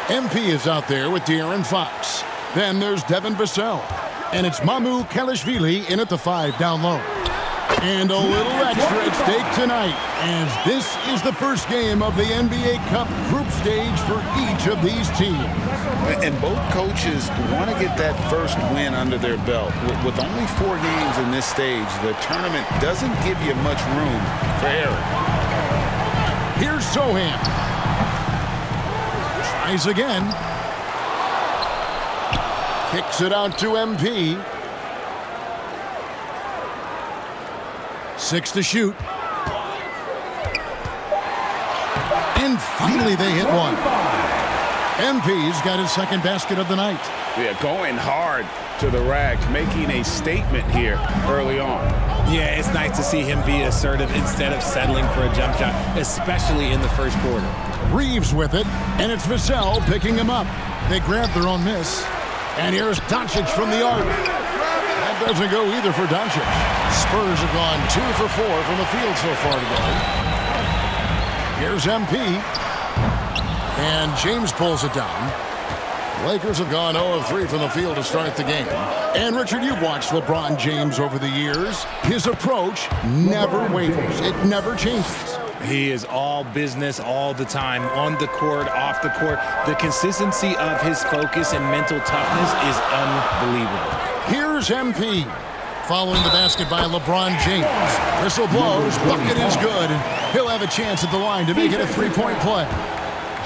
MP is out there with De'Aaron Fox. Then there's Devin Vassell. And it's Mamu Kelishvili in at the 5 down low. And a little extra at stake tonight, as this is the first game of the NBA Cup group stage for each of these teams. And both coaches want to get that first win under their belt. With only 4 games in this stage, the tournament doesn't give you much room for error. Here's Sochan. Tries again. Kicks it out to MP. 6 to shoot. And finally they hit one. MP's got his second basket of the night. Yeah, going hard to the rack, making a statement here early on. Yeah, it's nice to see him be assertive instead of settling for a jump shot, especially in the first quarter. Reeves with it, and it's Vassell picking him up. They grab their own miss. And here's Doncic from the arc. That doesn't go either for Doncic. Spurs have gone 2 for 4 from the field so far today. Here's MP. And James pulls it down. Lakers have gone 0 of 3 from the field to start the game. And Richard, you've watched LeBron James over the years. His approach never wavers. It never changes. He is all business all the time, on the court, off the court. The consistency of his focus and mental toughness is unbelievable. Here's MP. Following the basket by LeBron James. Whistle blows, bucket is good, and he'll have a chance at the line to make it a 3-point play.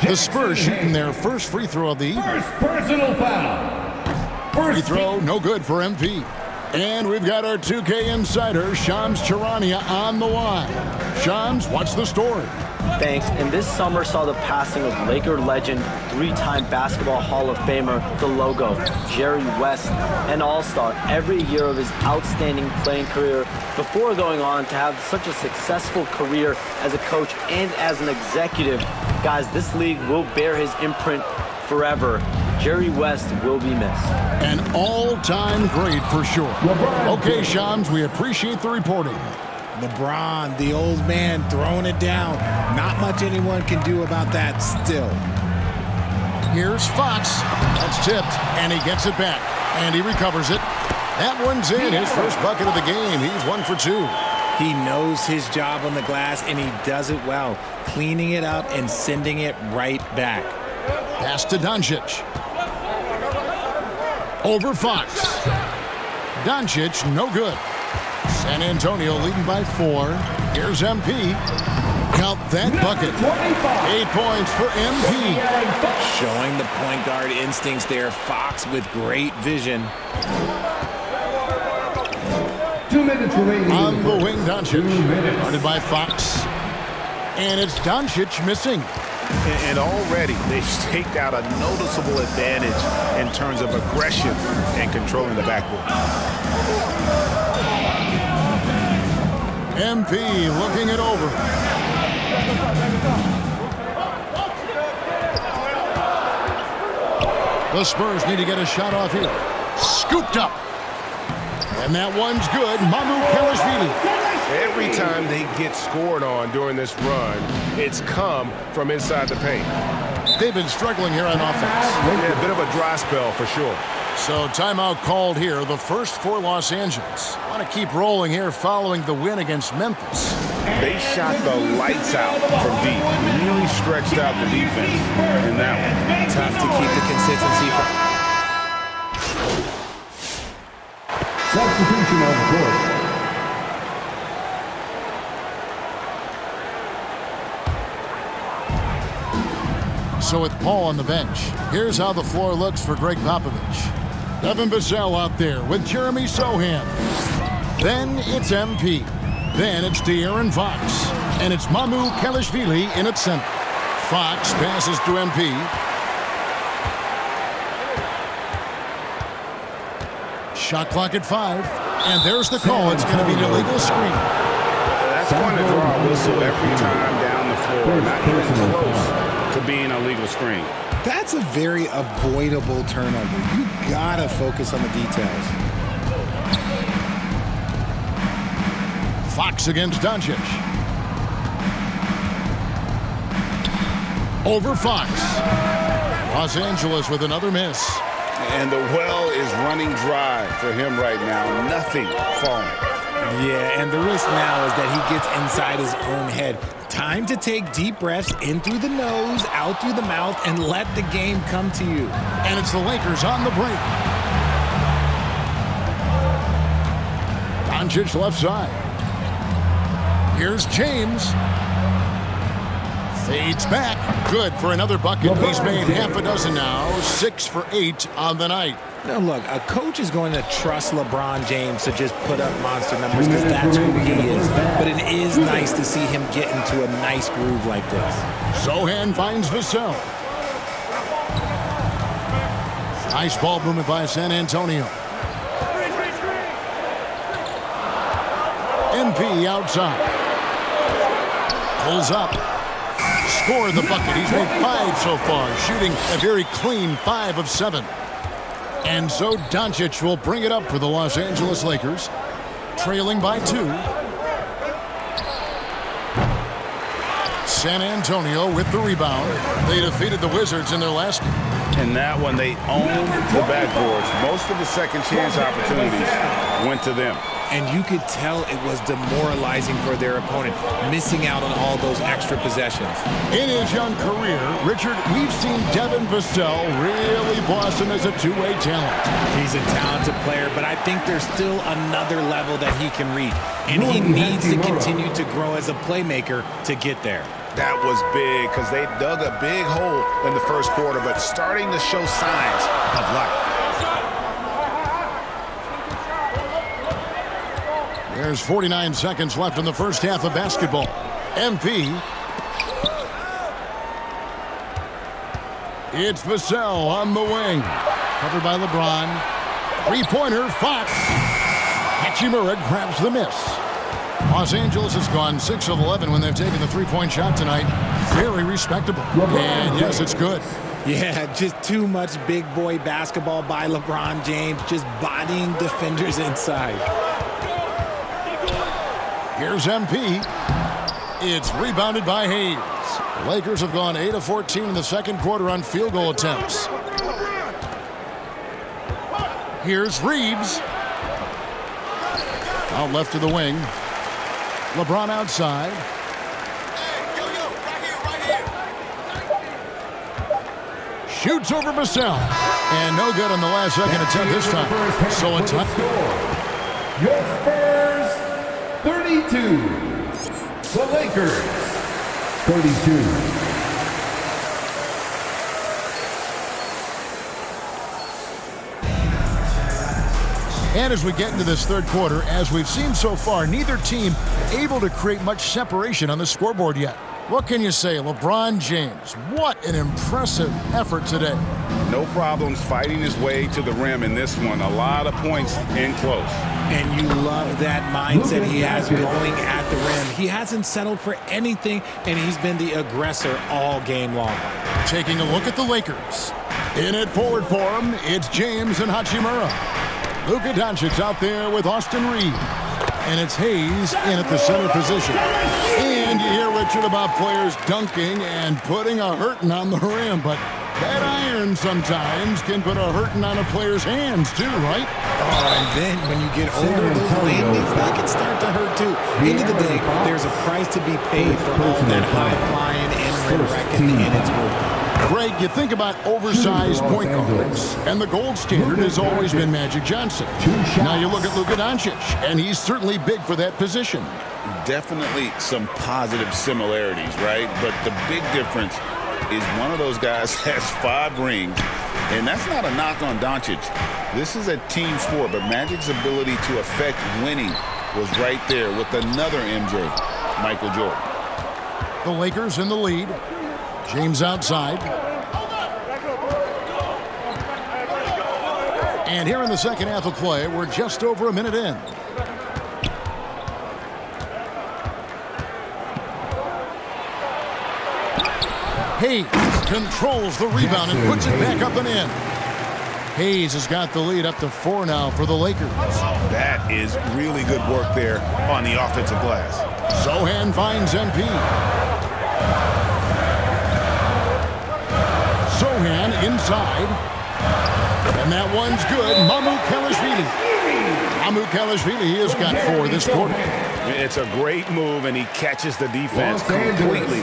The Spurs shooting their first free throw of the evening. First personal foul. Free throw, no good for MP. And we've got our 2K insider, Shams Charania, on the line. Shams, what's the story? Thanks. And this summer saw the passing of Laker legend, 3-time Basketball Hall of Famer, the logo, Jerry West, an all-star every year of his outstanding playing career before going on to have such a successful career as a coach and as an executive. Guys, this league will bear his imprint forever. Jerry West will be missed. An all-time great for sure. Okay, Shams, we appreciate the reporting. LeBron, the old man, throwing it down. Not much anyone can do about that still. Here's Fox. That's tipped, and he gets it back. And he recovers it. That one's in. His first bucket of the game. He's 1 for 2. He knows his job on the glass, and he does it well, cleaning it up and sending it right back. Pass to Doncic. Over Fox. Doncic, no good. San Antonio leading by 4. Here's MP. Count that bucket. 8 points for MP. Showing the point guard instincts there. Fox with great vision. 2 minutes remaining. On the wing, Doncic. Guarded by Fox. And it's Doncic missing. And already they've staked out a noticeable advantage in terms of aggression and controlling the backcourt. MP looking it over. The Spurs need to get a shot off here. Scooped up. And that one's good. Mamu Kelishvili. Every time they get scored on during this run, it's come from inside the paint. They've been struggling here on offense. Yeah, a bit of a dry spell for sure. So timeout called here, the first for Los Angeles. Want to keep rolling here following the win against Memphis. They shot the lights out from deep. Really stretched out the defense in that one. Tough to keep the consistency. Substitution on the court. So with Paul on the bench, here's how the floor looks for Greg Popovich. Devin Vassell out there with Jeremy Sochan. Then it's MP. Then it's De'Aaron Fox. And it's Mamu Kelishvili in at center. Fox passes to MP. Shot clock at 5. And there's the call. It's going to be an illegal screen. That's going to draw a whistle every time down the floor. Not even close to being a legal screen. That's a very avoidable turnover. You gotta focus on the details. Fox against Doncic. Over Fox. Los Angeles with another miss. And the well is running dry for him right now. Nothing falling. Yeah, and the risk now is that he gets inside his own head. Time to take deep breaths in through the nose, out through the mouth, and let the game come to you. And it's the Lakers on the break. Doncic left side. Here's James. Fades back. Good for another bucket. He's made half a dozen now. 6 for 8 on the night. Now, look, a coach is going to trust LeBron James to just put up monster numbers because that's who he is. But it is nice to see him get into a nice groove like this. Sochan finds Vassell. Nice ball movement by San Antonio. MP outside. Pulls up. Scored the bucket. He's made 5 so far, shooting a very clean 5 of 7. And so Doncic will bring it up for the Los Angeles Lakers, trailing by 2. San Antonio with the rebound. They defeated the Wizards in their last game. In that one, they owned the backboards. Most of the second chance opportunities went to them. And you could tell it was demoralizing for their opponent, missing out on all those extra possessions. In his young career, Richard, we've seen Devin Vassell really blossom as a two-way talent. He's a talented player, but I think there's still another level that he can reach. And he needs to continue to grow as a playmaker to get there. That was big because they dug a big hole in the first quarter, but starting to show signs of life. There's 49 seconds left in the first half of basketball. MP. It's Vassell on the wing. Covered by LeBron. Three-pointer, Fox. Hachimura grabs the miss. Los Angeles has gone 6 of 11 when they've taken the three-point shot tonight. Very respectable. And yes, it's good. Yeah, just too much big boy basketball by LeBron James, just bodying defenders inside. Here's MP. It's rebounded by Hayes. The Lakers have gone 8 of 14 in the second quarter on field goal attempts. Here's Reeves. Out left to the wing. LeBron outside. Shoots over Vassell. And no good on the last second attempt this time. So a time. Your Spurs, 32. The Lakers, 32. And as we get into this third quarter, as we've seen so far, neither team able to create much separation on the scoreboard yet. What can you say? LeBron James, what an impressive effort today. No problems fighting his way to the rim in this one. A lot of points in close. And you love that mindset he has going at the rim. He hasn't settled for anything, and he's been the aggressor all game long. Taking a look at the Lakers. In it forward for him, it's James and Hachimura. Luka Doncic out there with Austin Reeves. And it's Hayes in at the center position. And you hear, Richard, about players dunking and putting a hurting on the rim. But that iron sometimes can put a hurting on a player's hands, too, right? Oh, and then when you get older, those landings, they can start to hurt, too. End of the day, there's a price to be paid for all that high-flying and rim wrecking, and it's worth it. Greg, you think about oversized point guards, and the gold standard has always been Magic Johnson. Now you look at Luka Doncic, and he's certainly big for that position. Definitely some positive similarities, right? But the big difference is one of those guys has 5 rings, and that's not a knock on Doncic. This is a team sport, but Magic's ability to affect winning was right there with another MJ, Michael Jordan. The Lakers in the lead. James outside. And here in the second half of play, we're just over a minute in. Hayes controls the rebound and puts it back up and in. Hayes has got the lead up to 4 now for the Lakers. That is really good work there on the offensive glass. Sochan finds MP. Sochan inside. And that one's good. Mamoukelashvili. Mamoukelashvili has got 4 this quarter. It's a great move, and he catches the defense completely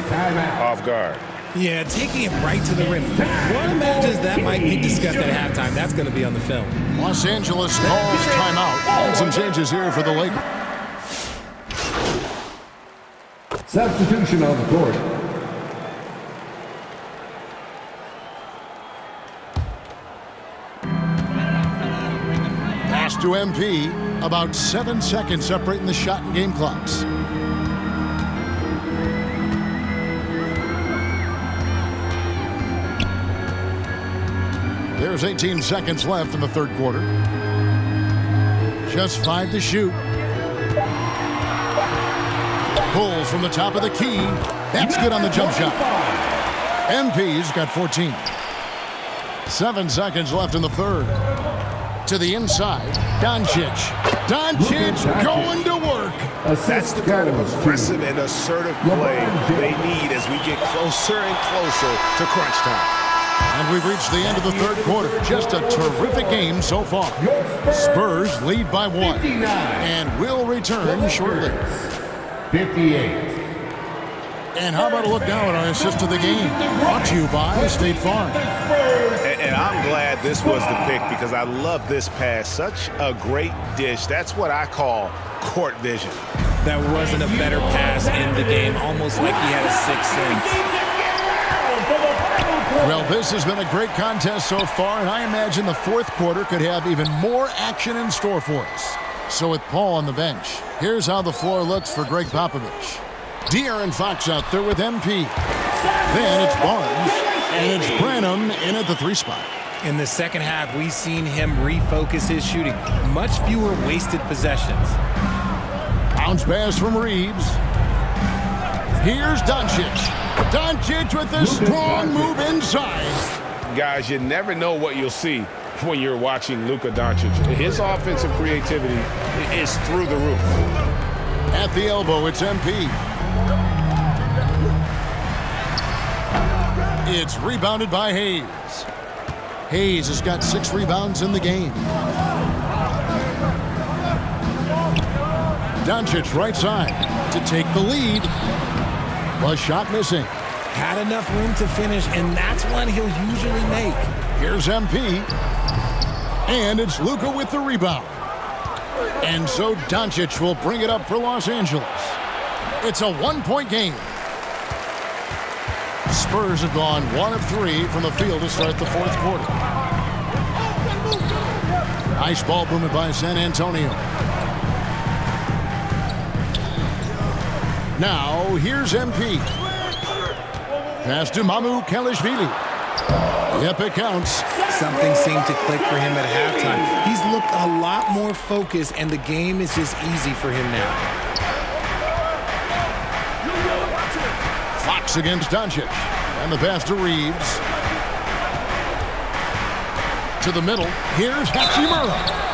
off guard. Yeah, taking it right to the rim. One imagines that might be discussed at halftime. That's going to be on the film. Los Angeles calls timeout. And some changes here for the Lakers. Substitution on the court. Pass to MP. About 7 seconds separating the shot and game clocks. There's 18 seconds left in the third quarter. Just 5 to shoot. Pulls from the top of the key. That's good on the jump shot. MP's got 14. 7 seconds left in the third. To the inside. Doncic. Doncic going to work. That's the kind of aggressive and assertive play they need as we get closer and closer to crunch time. And we've reached the end of the third quarter. Just a terrific game so far. Spurs lead by 1 and will return shortly. 58. And how about a look now at our assist of the game? Brought to you by State Farm. And I'm glad this was the pick because I love this pass. Such a great dish. That's what I call court vision. That wasn't a better pass in the game. Almost like he had a sixth sense. Well, this has been a great contest so far, and I imagine the fourth quarter could have even more action in store for us. So with Paul on the bench, here's how the floor looks for Greg Popovich. De'Aaron Fox out there with MP. Then it's Barnes, and it's Branham in at the 3 spot. In the second half, we've seen him refocus his shooting. Much fewer wasted possessions. Bounce pass from Reeves. Here's Doncic. Doncic with a strong move inside. Guys, you never know what you'll see when you're watching Luka Doncic. His offensive creativity is through the roof. At the elbow, it's MP. It's rebounded by Hayes. Hayes has got 6 rebounds in the game. Doncic right side to take the lead. Was shot missing. Had enough room to finish, and that's one he'll usually make. Here's MP. And it's Luka with the rebound. And so Doncic will bring it up for Los Angeles. It's a 1-point game. Spurs have gone 1 of 3 from the field to start the fourth quarter. Nice ball movement by San Antonio. Now, here's MP. Pass to Mamoukelashvili. Yep, it counts. Something seemed to click for him at halftime. He's looked a lot more focused, and the game is just easy for him now. Fox against Doncic. And the pass to Reeves. To the middle. Here's Hachimura.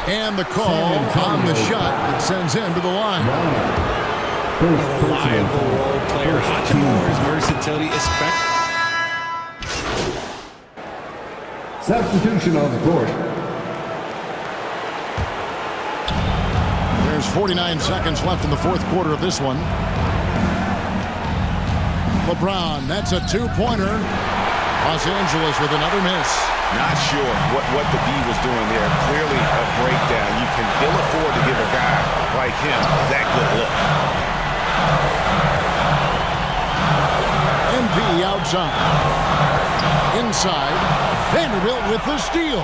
And the call on the shot that sends him to the line. Reliable role player. Hachimura's versatility is Substitution on the court. There's 49 seconds left in the fourth quarter of this one. LeBron, that's a 2-pointer. Los Angeles with another miss. Not sure what the D was doing there. Clearly a breakdown. You can ill afford to give a guy like him that good look. MP outside. Inside. Vanderbilt with the steal.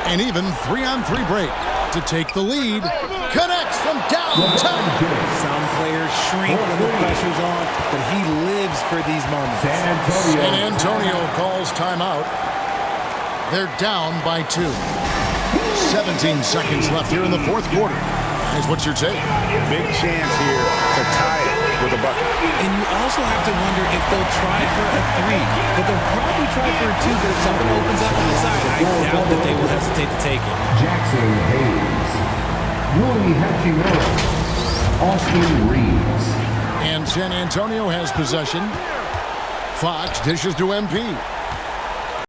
And even 3-on-3 break to take the lead. Connects from downtown. Some players shrink when the pressure's on, but he lives for these moments. San Antonio calls timeout. They're down by 2. 17 seconds left here in the fourth quarter. Is what you're saying. Big chance here to tie it with a bucket. And you also have to wonder if they'll try for a 3. But they'll probably try for a 2, but if something opens up on the side, I doubt that they will hesitate to take it. Jackson Hayes. Rui Hachimura. Austin Reeves. And San Antonio has possession. Fox dishes to MP.